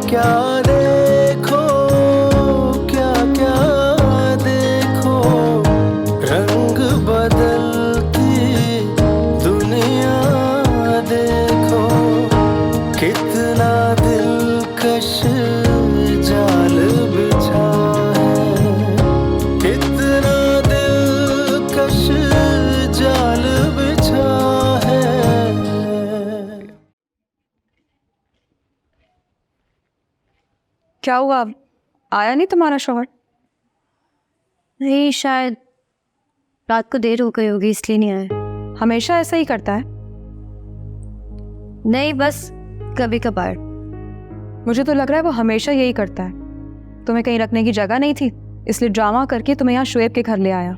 क्या देखो, क्या क्या देखो, रंग बदलती दुनिया देखो, कितना दिलकश जाल बिछा है, कितना दिलकश जाल बिछा है। क्या हुआ, आया नहीं तुम्हारा शौहर? नहीं, शायद रात को देर हो गई होगी इसलिए नहीं आया। हमेशा ऐसा ही करता है। नहीं, बस कभी कभार। मुझे तो लग रहा है वो हमेशा यही करता है। तुम्हें कहीं रखने की जगह नहीं थी, इसलिए ड्रामा करके तुम्हें यहाँ शुएब के घर ले आया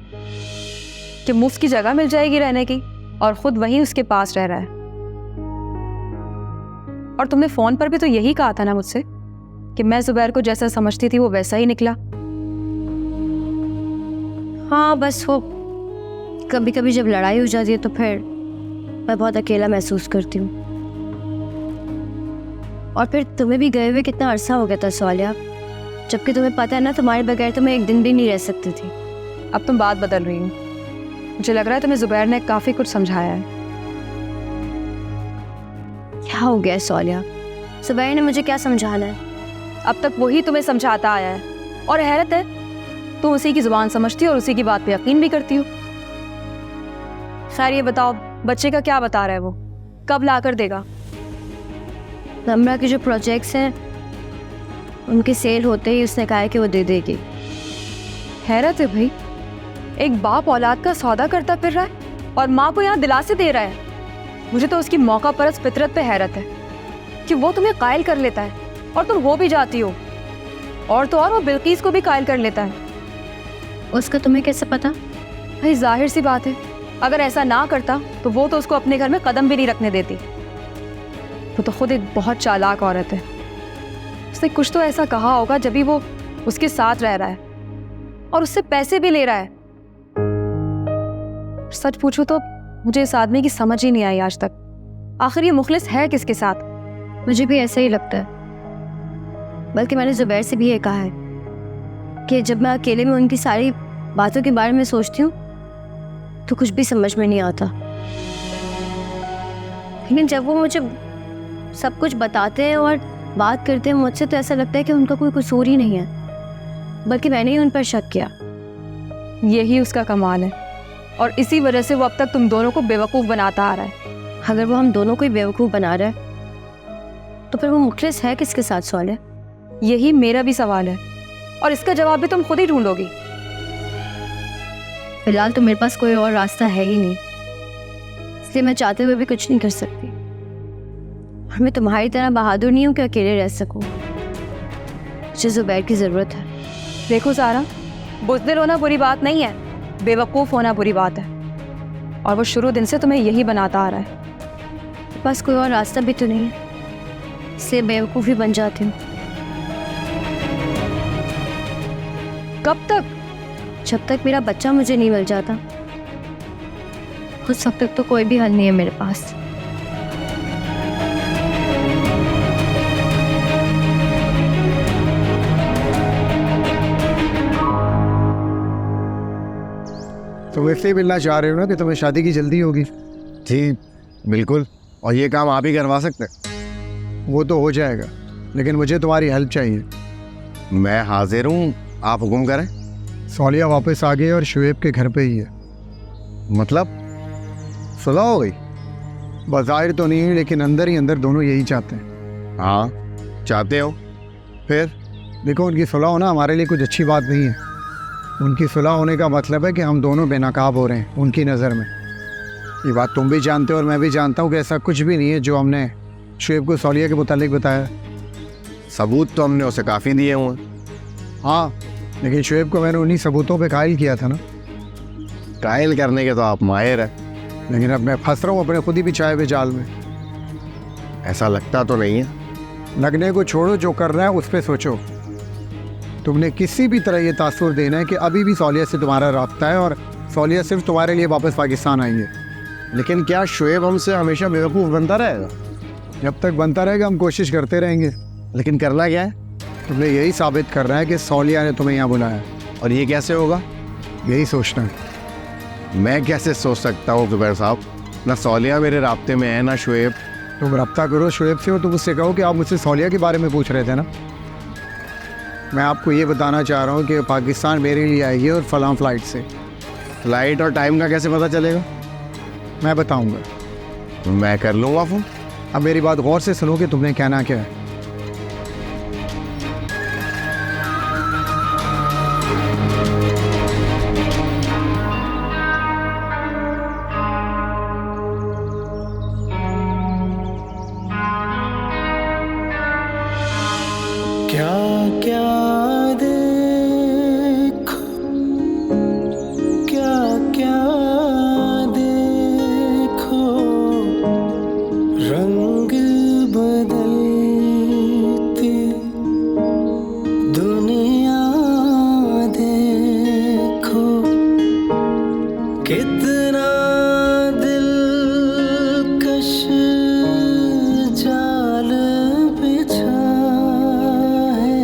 कि मुफ्त की जगह मिल जाएगी रहने की, और खुद वहीं उसके पास रह रहा है। और तुमने फोन पर भी तो यही कहा था ना मुझसे कि मैं जुबैर को जैसा समझती थी वो वैसा ही निकला। हाँ, बस वो कभी कभी जब लड़ाई हो जाती है तो फिर मैं बहुत अकेला महसूस करती हूँ। और फिर तुम्हें भी गए हुए कितना अरसा हो गया था सोलिया, जबकि तुम्हें पता है ना तुम्हारे बगैर तो मैं एक दिन भी नहीं रह सकती थी। अब तुम बात बदल रही हो। मुझे लग रहा है तुम्हें जुबैर ने काफी कुछ समझाया है। क्या हो गया सोलिया? सुबैर ने मुझे क्या समझाना है? अब तक वही तुम्हें समझाता आया है, और हैरत है तुम उसी की जुबान समझती हो और उसी की बात पे यकीन भी करती हो। खैर ये बताओ, बच्चे का क्या बता रहा है वो? कब ला कर देगा? नम्रा के जो प्रोजेक्ट्स हैं उनकी सेल होते ही उसने कहा है कि वो दे देगी। हैरत है भाई, एक बाप औलाद का सौदा करता फिर रहा है और माँ को यहाँ दिलासे दे रहा है। मुझे तो उसकी मौका परस्त फितरत पे हैरत है कि वो तुम्हें कायल कर लेता है और तुम हो भी जाती हो, और तो और वो बिल्कीस को भी कायल कर लेता है। उसका तुम्हें कैसे पता? भाई जाहिर सी बात है, अगर ऐसा ना करता तो वो तो उसको अपने घर में कदम भी नहीं रखने देती। वो तो खुद एक बहुत चालाक औरत है। उसने कुछ तो ऐसा कहा होगा जब भी वो उसके साथ रह रहा है और उससे पैसे भी ले रहा है। सच पूछो तो मुझे इस आदमी की समझ ही नहीं आई आज तक। आखिर ये मुखलिस है किसके साथ? मुझे भी ऐसा ही लगता है। बल्कि मैंने जुबैर से भी ये कहा है कि जब मैं अकेले में उनकी सारी बातों के बारे में सोचती हूँ तो कुछ भी समझ में नहीं आता, लेकिन जब वो मुझे सब कुछ बताते हैं और बात करते हैं मुझसे तो ऐसा लगता है कि उनका कोई कसूर ही नहीं है, बल्कि मैंने ही उन पर शक किया। यही उसका कमाल है, और इसी वजह से वो अब तक तुम दोनों को बेवकूफ़ बनाता आ रहा है। अगर वो हम दोनों को ही बेवकूफ़ बना रहा है तो फिर वो मुखलिस है किसके साथ सोलिया? यही मेरा भी सवाल है, और इसका जवाब भी तुम खुद ही ढूंढोगी। फिलहाल तो मेरे पास कोई और रास्ता है ही नहीं, इसलिए मैं चाहते हुए भी कुछ नहीं कर सकती। और मैं तुम्हारी तरह बहादुर नहीं हूँ कि अकेले रह सकूँ। मुझे जुबैर की ज़रूरत है। देखो सारा, बुज़दिल होना बुरी बात नहीं है, बेवकूफ़ होना बुरी बात है, और वो शुरू दिन से तुम्हें यही बनाता आ रहा है। मेरे पास कोई और रास्ता भी तो नहीं है, इसलिए बेवकूफ़ ही बन जाती हूँ। कब तक? जब तक मेरा बच्चा मुझे नहीं मिल जाता, उस वक्त तक तो कोई भी हल नहीं है मेरे पास। तुम इसलिए मिलना चाह रहे हो ना कि तुम्हें शादी की जल्दी होगी? जी बिल्कुल, और ये काम आप ही करवा सकते हैं। वो तो हो जाएगा, लेकिन मुझे तुम्हारी हेल्प चाहिए। मैं हाजिर हूँ, आप हुक्म करें। सोलिया वापस आ गई और शुएब के घर पे ही है। मतलब सुलह हो गई? बाज़ाहिर तो नहीं है, लेकिन अंदर ही अंदर दोनों यही चाहते हैं। हाँ चाहते हो, फिर? देखो, उनकी सुलह होना हमारे लिए कुछ अच्छी बात नहीं है। उनकी सुलह होने का मतलब है कि हम दोनों बेनकाब हो रहे हैं उनकी नज़र में। ये बात तुम भी जानते हो और मैं भी जानता हूँ कि ऐसा कुछ भी नहीं है जो हमने शुएब को सोलिया के मुतालिक बताया। सबूत तो हमने उसे काफ़ी दिए हुए। हाँ, लेकिन शुएब को मैंने उन्हीं सबूतों पे कायल किया था ना। कायल करने के तो आप माहिर हैं। लेकिन अब मैं फंस रहा हूँ अपने खुद ही बिछाए हुए जाल में। ऐसा लगता तो नहीं है। लगने को छोड़ो, जो कर रहा है उस पर सोचो। तुमने किसी भी तरह ये तासुर देना है कि अभी भी सोलिया से तुम्हारा राब्ता है और सोलिया सिर्फ तुम्हारे लिए वापस पाकिस्तान आई है। लेकिन क्या शुएब हमसे हमेशा बेवकूफ़ बनता रहेगा? जब तक बनता रहेगा हम कोशिश करते रहेंगे। लेकिन करना क्या है? तुमने यही साबित करना है कि सौलिया ने तुम्हें यहाँ बुलाया है। और ये कैसे होगा? यही सोचना है। मैं कैसे सोच सकता हूँ जुबैर साहब? ना सौलिया मेरे राब्ते में है, ना शुएब। तुम रब्ता करो शुएब से और तुम उससे कहो कि आप मुझसे सौलिया के बारे में पूछ रहे थे ना। मैं आपको ये बताना चाह रहा हूँ कि पाकिस्तान मेरे लिए आई है और फलां फ्लाइट से। फ्लाइट और टाइम का कैसे पता चलेगा? मैं बताऊँगा। मैं कर लूँगा फ़ोन। अब मेरी बात गौर से सुनो कि तुमने कहना क्या है। क्या क्या देखो, क्या क्या देखो, रंग बदलती दुनिया देखो, कितना दिलकश जाल बिछा है।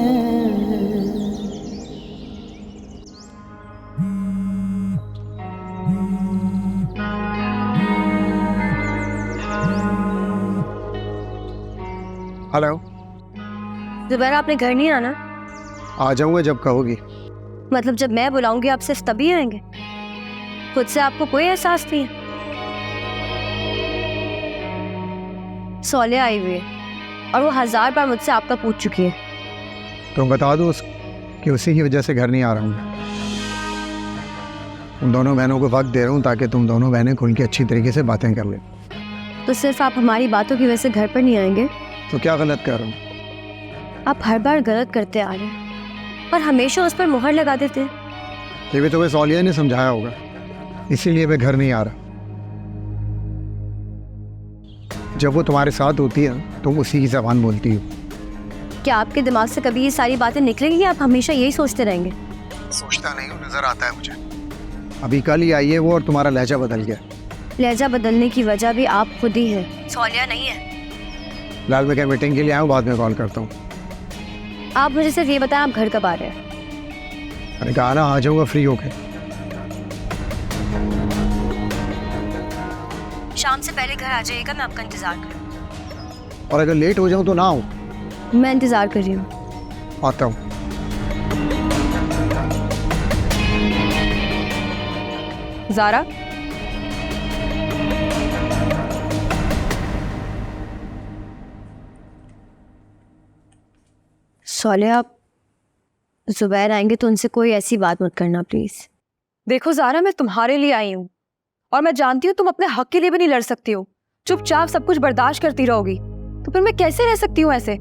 हेलो। जुबैर, आपने घर नहीं आना? आ जाऊँगा जब कहोगी। मतलब जब मैं बुलाऊंगी आप सिर्फ तभी आएंगे? खुद से आपको कोई एहसास नहीं है? सौलिया आई हुई है और वो 1000 बार मुझसे आपका पूछ चुकी है। तुम बता दो कि उसी की वजह से घर नहीं आ रहा हूँ। उन दोनों बहनों को वक्त दे रहा हूँ ताकि तुम दोनों बहनें खुल के अच्छी तरीके से बातें कर लें। तो सिर्फ आप हमारी बातों की वजह से घर पर नहीं आएंगे? तो क्या गलत कर रहा हूँ? आप हर बार गलत करते आ रहे हैं और हमेशा उस पर मुहर लगा देते हैं। ये भी तुम्हें सौलिया ने समझाया होगा, इसीलिए मैं घर नहीं आ रहा। जब वो तुम्हारे साथ होती है तुम उसी की ज़बान बोलती हो। क्या आपके दिमाग से कभी ये सारी बातें निकलेंगी या आप हमेशा यही सोचते रहेंगे? सोचता नहीं हूँ, नजर आता है मुझे। अभी कल ही आई है वो और तुम्हारा लहजा बदल गया। लहजा बदलने की वजह भी आप खुद ही हैं, सौलिया नहीं है। लाल मैं क्या मीटिंग के लिए आया हूँ, बाद में कॉल करता हूँ। आप मुझे सिर्फ ये बताएं आप घर कब आ रहे हैं? मैंने कहा ना आ जाऊँगा फ्री होके। शाम से पहले घर आ जाइएगा, मैं आपका इंतजार करूँ। और अगर लेट हो जाऊँ तो ना आऊँ। मैं इंतजार कर रही हूँ। आता हूँ। ज़ारा, सौलिया, आप जुबैर आएंगे तो उनसे कोई ऐसी बात मत करना प्लीज। देखो ज़ारा, मैं तुम्हारे लिए आई हूँ और मैं जानती हूँ तुम अपने हक के लिए भी नहीं लड़ सकती हो। चुपचाप सब कुछ बर्दाश्त करती रहोगी तो फिर मैं कैसे रह सकती हूँ ऐसे?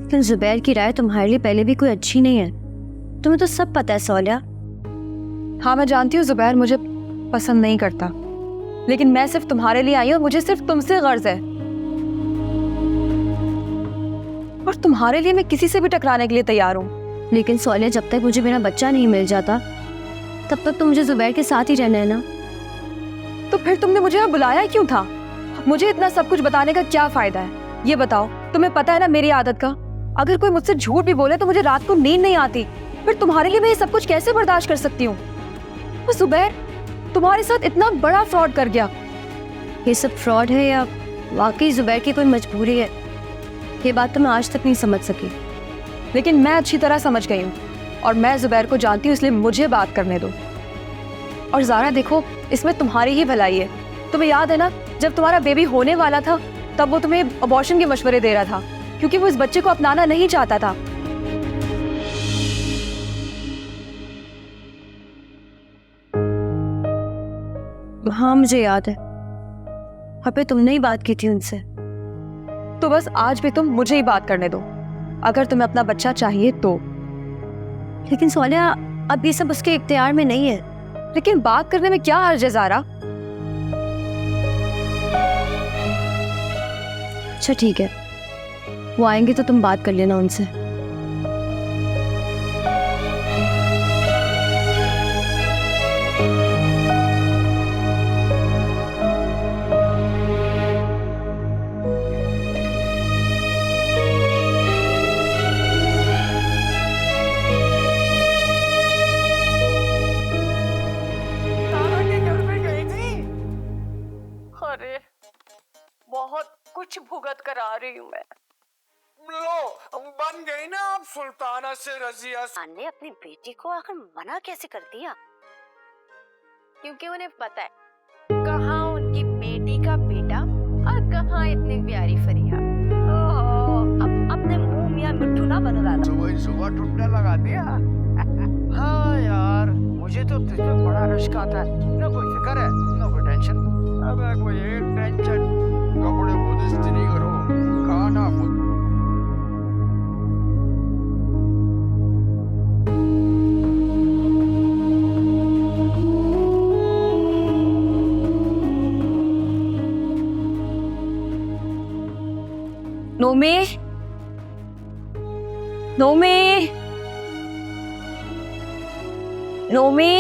लेकिन जुबैर की राय तुम्हारे लिए पहले भी कोई अच्छी नहीं है, तुम्हें तो सब पता है सौलिया। हाँ, मैं जानती हूँ जुबैर मुझे पसंद नहीं करता, लेकिन मैं सिर्फ तुम्हारे लिए आई हूँ और मुझे सिर्फ तुमसे गर्ज है। और तुम्हारे लिए मैं किसी से भी टकराने के लिए तैयार हूँ। लेकिन सौलिया, जब तक मुझे मेरा बच्चा नहीं मिल जाता तब तक तो मुझे जुबैर के साथ ही रहना है ना। तो फिर तुमने मुझे यहाँ बुलाया क्यों था? मुझे इतना सब कुछ बताने का क्या फायदा है? ये बताओ, तुम्हें पता है ना मेरी आदत का, अगर कोई मुझसे झूठ भी बोले तो मुझे रात को नींद नहीं आती। फिर तुम्हारे लिए मैं ये सब कुछ कैसे बर्दाश्त कर सकती हूँ? वो जुबैर तुम्हारे साथ इतना बड़ा फ्रॉड कर गया। ये सब फ्रॉड है या वाकई जुबैर की कोई मजबूरी है, ये बात तो मैं आज तक नहीं समझ सकी। लेकिन मैं अच्छी तरह समझ गई हूँ और मैं जुबैर को जानती हूँ, इसलिए मुझे बात करने दो। और ज़ारा देखो, इसमें तुम्हारी ही भलाई है। तुम्हें याद है ना, जब तुम्हारा बेबी होने वाला था तब वो तुम्हें अबॉर्शन के मशवरे दे रहा था क्योंकि वो इस बच्चे को अपनाना नहीं चाहता था। हाँ मुझे याद है, अबे तुमने ही बात की थी उनसे। तो बस आज भी तुम मुझे ही बात करने दो, अगर तुम्हें अपना बच्चा चाहिए तो। लेकिन सौलिया, अब ये सब उसके इख्तियार में नहीं है। लेकिन बात करने में क्या हर्ज है ज़ारा? अच्छा ठीक है, वो आएंगे तो तुम बात कर लेना उनसे। रही हूँ मैं। लो बन गई ना आप सुल्ताना से रजिया। ने अपनी बेटी को आखिर मना कैसे कर दिया? क्योंकि उन्हें पता है कहाँ उनकी बेटी का बेटा और कहाँ इतनी प्यारी फरिया। ओहो, अब अपने मुंह मियां मिट्ठू ना बनो दादा। सुबह सुबह टुट्टा लगा दिया। हाँ यार, मुझे तो तुझे बड़ा रश्क आता है। ना कोई फिक्र है, ना कोई टेंशन। अब कोई एक टेंशन, कपड़े खुद इस्त्री करो, खाना खुद। नोमे, नोमे, नोमे,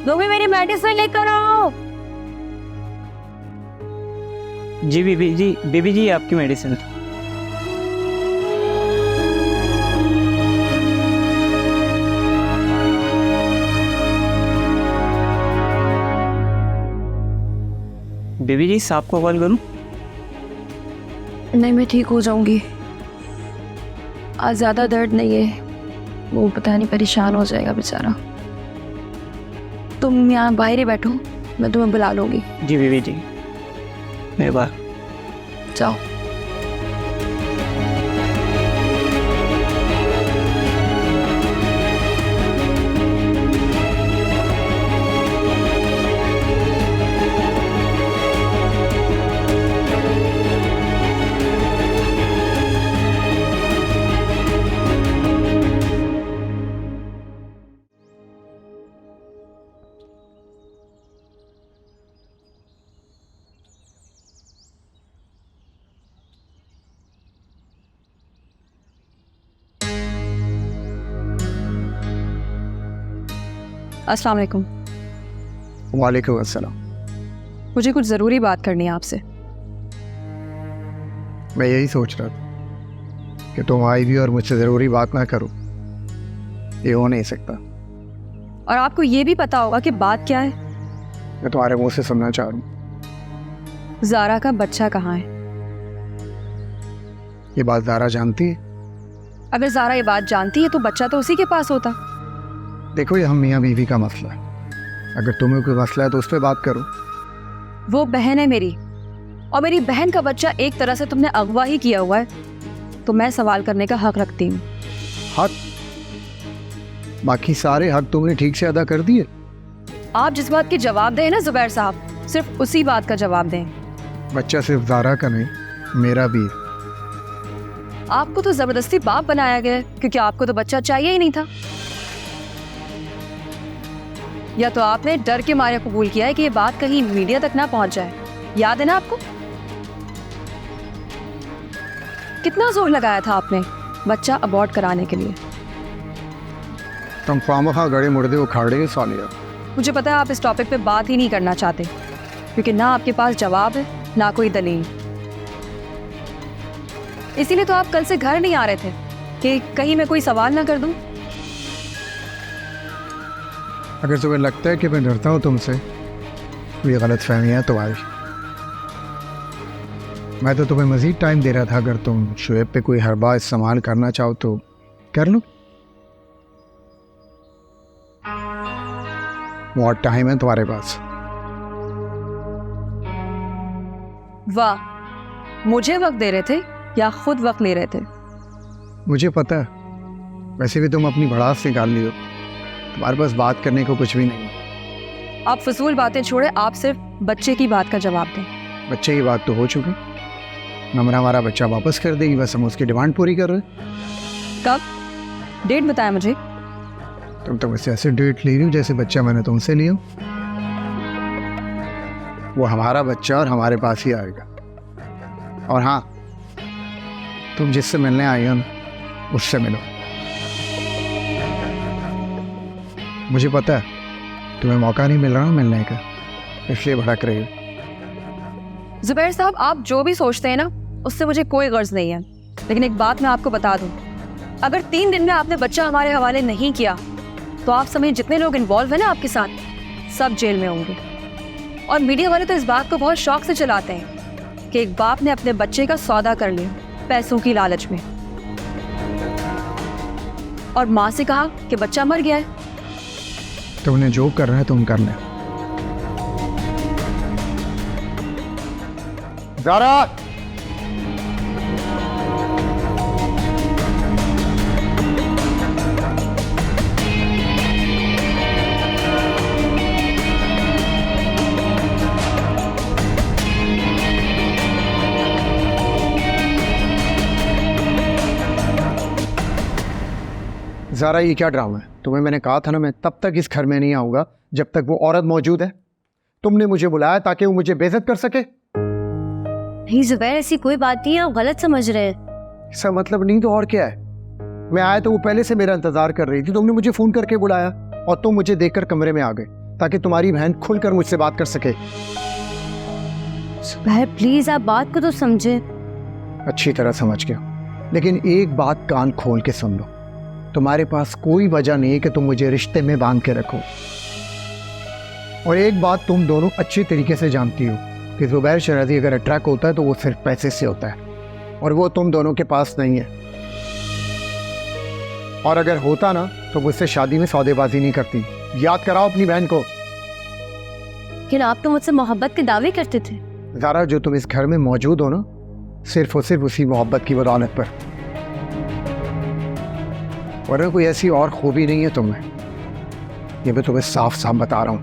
नोमे मेरी मेडिसिन लेकर आओ। जी बीबी जी आपकी मेडिसिन। बीबी जी साहब को कॉल करूं? नहीं, मैं ठीक हो जाऊंगी। आज ज्यादा दर्द नहीं है, वो पता नहीं परेशान हो जाएगा बेचारा। तुम यहाँ बाहर ही बैठो, मैं तुम्हें बुला लूंगी। जी बीबी जी, मेरे बार जाओ। अस्सलाम वालेकुम। वालेकुम अस्सलाम। मुझे कुछ ज़रूरी बात करनी है आपसे। मैं यही सोच रहा था कि तुम आई भी और मुझसे ज़रूरी बात ना करो, ये हो नहीं सकता। और आपको ये भी पता होगा कि बात क्या है। मैं तुम्हारे मुंह से सुनना चाह रहा हूँ। ज़ारा का बच्चा कहाँ है? ये बात ज़ारा जानती है? अगर ज़ारा ये बात जानती है तो बच्चा तो उसी के पास होता। देखो, ये हम मियाँ बीवी का मसला है। अगर तुम्हें कोई मसला है तो उस पर बात करो। वो बहन है मेरी, और मेरी बहन का बच्चा एक तरह से तुमने अगवा ही किया हुआ है, तो मैं सवाल करने का हक रखती हूँ। हक? बाकी सारे हक तुमने ठीक से अदा कर दिए। आप जिस बात के जवाब दें ना जुबैर साहब, सिर्फ उसी बात का जवाब दें। बच्चा सिर्फ ज़ारा का नहीं, मेरा भी। आपको तो जबरदस्ती बाप बनाया गया है, क्योंकि आपको तो बच्चा चाहिए ही नहीं था। या तो आपने डर के मारे कबूल किया है कि ये बात कहीं मीडिया तक ना पहुंच जाए। याद है ना आपको कितना जोर लगाया था आपने बच्चा अबॉर्ट कराने के लिए। तुम खामखा गड़े मुर्दे उखाड़े हो सालिया। मुझे पता है आप इस टॉपिक पे बात ही नहीं करना चाहते, क्योंकि ना आपके पास जवाब है ना कोई दलील। इसीलिए तो आप कल से घर नहीं आ रहे थे कि कहीं मैं कोई सवाल ना कर दूं। अगर तुम्हें लगता है कि मैं डरता हूँ तुमसे, तो ये गलत फहमी है तुम्हारी। मैं तो तुम्हें मज़ीद टाइम दे रहा था। अगर तुम शुएब पे कोई हरबा इस्तेमाल करना चाहो तो कर लो। बहुत टाइम है तुम्हारे पास। वाह, मुझे वक्त दे रहे थे या खुद वक्त ले रहे थे? मुझे पता है, वैसे भी तुम अपनी भड़ास निकाल ली हो। तुम्हारे पास बात करने को कुछ भी नहीं। आप फजूल बातें छोड़े, आप सिर्फ बच्चे की बात का जवाब दें। बच्चे की बात तो हो चुकी। नमरा हमारा बच्चा वापस कर देगी, बस हम उसकी डिमांड पूरी कर रहे हैं। कब? डेट बताया मुझे। तुम तो मुझसे ऐसे डेट ले रही हो जैसे बच्चा मैंने तुमसे लिया। वो हमारा बच्चा और हमारे पास ही आएगा। और हाँ, तुम जिससे मिलने आई हो ना, उससे मिलो। मुझे पता है तुम्हें मौका नहीं मिल रहा मिलने का, इसलिए भड़क रही हो। जुबैर साहब, आप जो भी सोचते हैं ना, उससे मुझे कोई गर्ज नहीं है। लेकिन एक बात मैं आपको बता दूं, अगर 3 दिन में आपने बच्चा हमारे हवाले नहीं किया तो आप समेत जितने लोग इन्वॉल्व हैं ना आपके साथ, सब जेल में होंगे। और मीडिया वाले तो इस बात को बहुत शौक से चलाते हैं कि एक बाप ने अपने बच्चे का सौदा कर लिया पैसों की लालच में, और माँ से कहा कि बच्चा मर गया है। तुमने जो करना है तुम कर ले। ज़ारा, ज़ारा, ये क्या ड्रामा है? तुम्हें मैंने कहा था ना, मैं तब तक इस घर में नहीं आऊँगा जब तक वो औरत मौजूद है। तुमने मुझे बुलाया ताकि वो मुझे बेइज्जत कर सके। नहीं जुबैर, ऐसी कोई बात नहीं है, आप गलत समझ रहे हैं। इसका मतलब नहीं तो और क्या है? मैं आया तो वो पहले से मेरा इंतजार कर रही थी, तुमने मुझे फ़ोन करके बुलाया और तुम मुझे देखकर कमरे में आ गए ताकि तुम्हारी बहन खुलकर मुझसे बात कर सके। जुबैर प्लीज आप बात को तो समझे। अच्छी तरह समझ गया, लेकिन एक बात कान खोल के सुन लो। तुम्हारे पास कोई वजह नहीं है कि तुम मुझे रिश्ते में बांध के रखो। और एक बात तुम दोनों अच्छी तरीके से जानती हो कि ज़ुबैर शराजी अगर अट्रैक्ट होता है तो वो सिर्फ पैसे से होता है, और वो तुम दोनों के पास नहीं है। और अगर होता ना तो मुझसे शादी में सौदेबाजी नहीं करती। याद कराओ अपनी बहन को। लेकिन आप तो मुझसे मोहब्बत के दावे करते थे। ज़ारा, जो तुम इस घर में मौजूद हो ना, सिर्फ और सिर्फ उसी मोहब्बत की बदौलत पर, वरना कोई ऐसी और खूबी नहीं है तुम्हें। ये मैं तुम्हें साफ साफ बता रहा हूँ।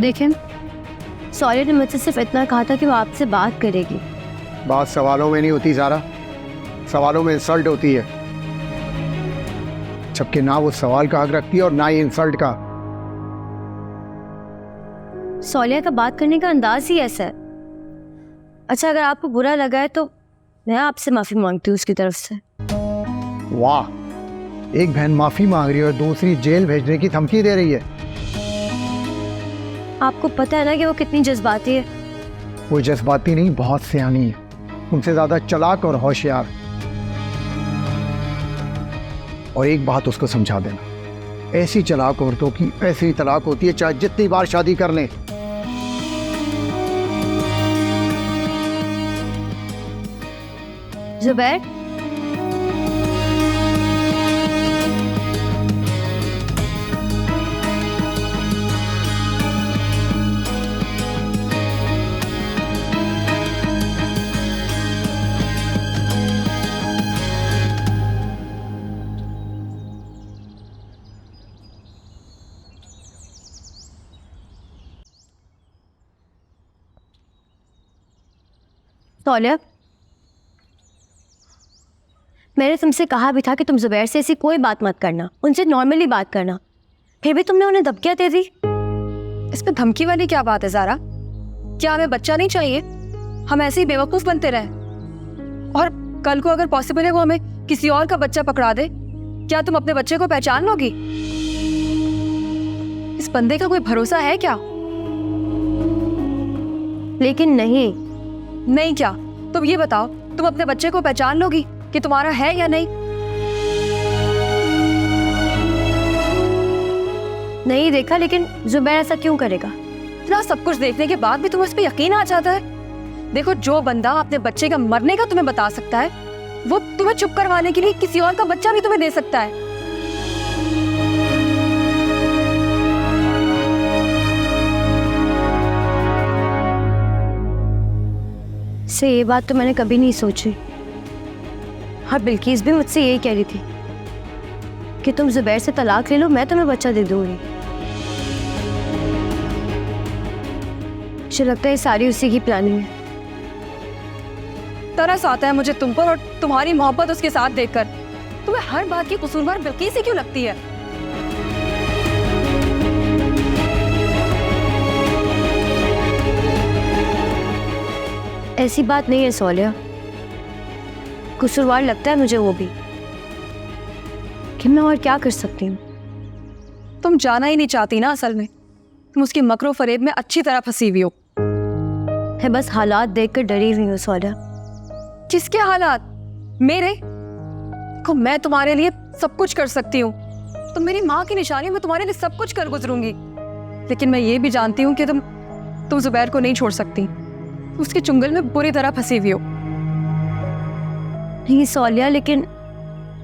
देखें, सॉलिया ने मुझसे सिर्फ इतना कहा था कि वो आपसे बात करेगी। बात सवालों में नहीं होती ज़ारा, सवालों में इंसल्ट होती है। जबकि ना वो सवाल का हक रखती है और ना ही इंसल्ट का। सॉलिया का बात करने का अंदाज ही ऐसा है। अच्छा, अगर आपको बुरा लगा है तो मैं आपसे माफ़ी मांगती हूँ उसकी तरफ से। वाह, एक बहन माफ़ी मांग रही है और दूसरी जेल भेजने की धमकी दे रही है। आपको पता है ना कि वो कितनी जज्बाती है। वो जज्बाती नहीं, बहुत सियानी है, उनसे ज़्यादा चालाक और होशियार। और एक बात उसको समझा देना, ऐसी चालाक औरतों की ऐसी ही तलाक होती है, चाहे जितनी बार शादी कर लें। जुबैर, सॉलिया, मैंने तुमसे कहा भी था कि तुम जुबैर से ऐसी कोई बात मत करना, उनसे नॉर्मली बात करना, फिर भी तुमने उन्हें धमकियां दे दी। इसमें धमकी वाली क्या बात है ज़ारा? क्या हमें बच्चा नहीं चाहिए? हम ऐसे ही बेवकूफ़ बनते रहे? और कल को अगर पॉसिबल है वो हमें किसी और का बच्चा पकड़ा दे, क्या तुम अपने बच्चे को पहचान लोगी? इस बंदे का कोई भरोसा है क्या? लेकिन नहीं। नहीं क्या? तुम ये बताओ, तुम अपने बच्चे को पहचान लोगी कि तुम्हारा है या नहीं? नहीं देखा, लेकिन जुबैर ऐसा क्यों करेगा? इतना सब कुछ देखने के बाद भी तुम्हें उस पर यकीन आ जाता है? देखो, जो बंदा अपने बच्चे का मरने का तुम्हें बता सकता है, वो तुम्हें चुप करवाने के लिए किसी और का बच्चा भी तुम्हें दे सकता है। से ये बात तो मैंने कभी नहीं सोची। हाँ, बिल्किस भी मुझसे यही कह रही थी कि तुम जुबैर से तलाक ले लो, मैं तुम्हें बच्चा दे दूंगी। मुझे लगता है सारी उसी की प्लानिंग है। तरस आता है मुझे तुम पर और तुम्हारी मोहब्बत उसके साथ देखकर। तुम्हें हर बात की कसूरवार बिल्किस ही क्यों लगती है? ऐसी बात नहीं है सॉलिया, कसूरवार लगता है मुझे वो भी, कि मैं और क्या कर सकती हूँ। तुम जाना ही नहीं चाहती ना, असल में तुम उसकी मकरो फरेब में अच्छी तरह फंसी हुई हो। मैं बस हालात देखकर डरी हुई हूँ सॉलिया। किसके हालात? मेरे को, मैं तुम्हारे लिए सब कुछ कर सकती हूँ। तुम मेरी माँ की निशानी, मैं तुम्हारे लिए सब कुछ कर गुजरूंगी। लेकिन मैं ये भी जानती हूँ कि तुम जुबैर को नहीं छोड़ सकती। उसके चुंगल में बुरी तरह फंसी हुई हो। नहीं सौलिया, लेकिन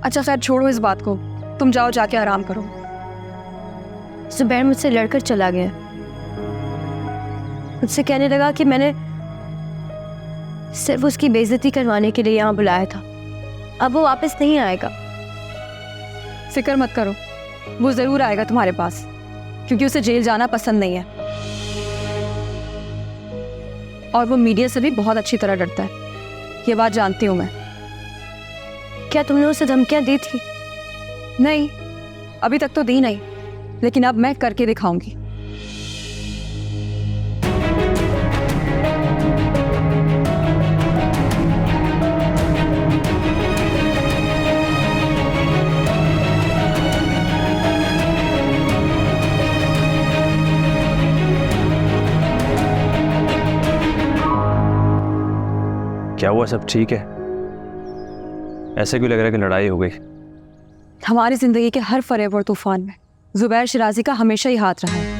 अच्छा खैर छोड़ो इस बात को, तुम जाओ जाके आराम करो। जुबैर मुझसे लड़कर चला गया। मुझसे कहने लगा कि मैंने सिर्फ उसकी बेइज्जती करवाने के लिए यहाँ बुलाया था, अब वो वापस नहीं आएगा। फिक्र मत करो, वो ज़रूर आएगा तुम्हारे पास, क्योंकि उसे जेल जाना पसंद नहीं है और वो मीडिया से भी बहुत अच्छी तरह डरता है। ये बात जानती हूँ मैं। क्या तुमने उसे धमकियाँ दी थी? नहीं, अभी तक तो दी नहीं, लेकिन अब मैं करके दिखाऊंगी। क्या हुआ, सब ठीक है? ऐसे क्यों लग रहा है कि लड़ाई हो गई? हमारी जिंदगी के हर फरेब और तूफान में जुबैर शिराजी का हमेशा ही हाथ रहा है।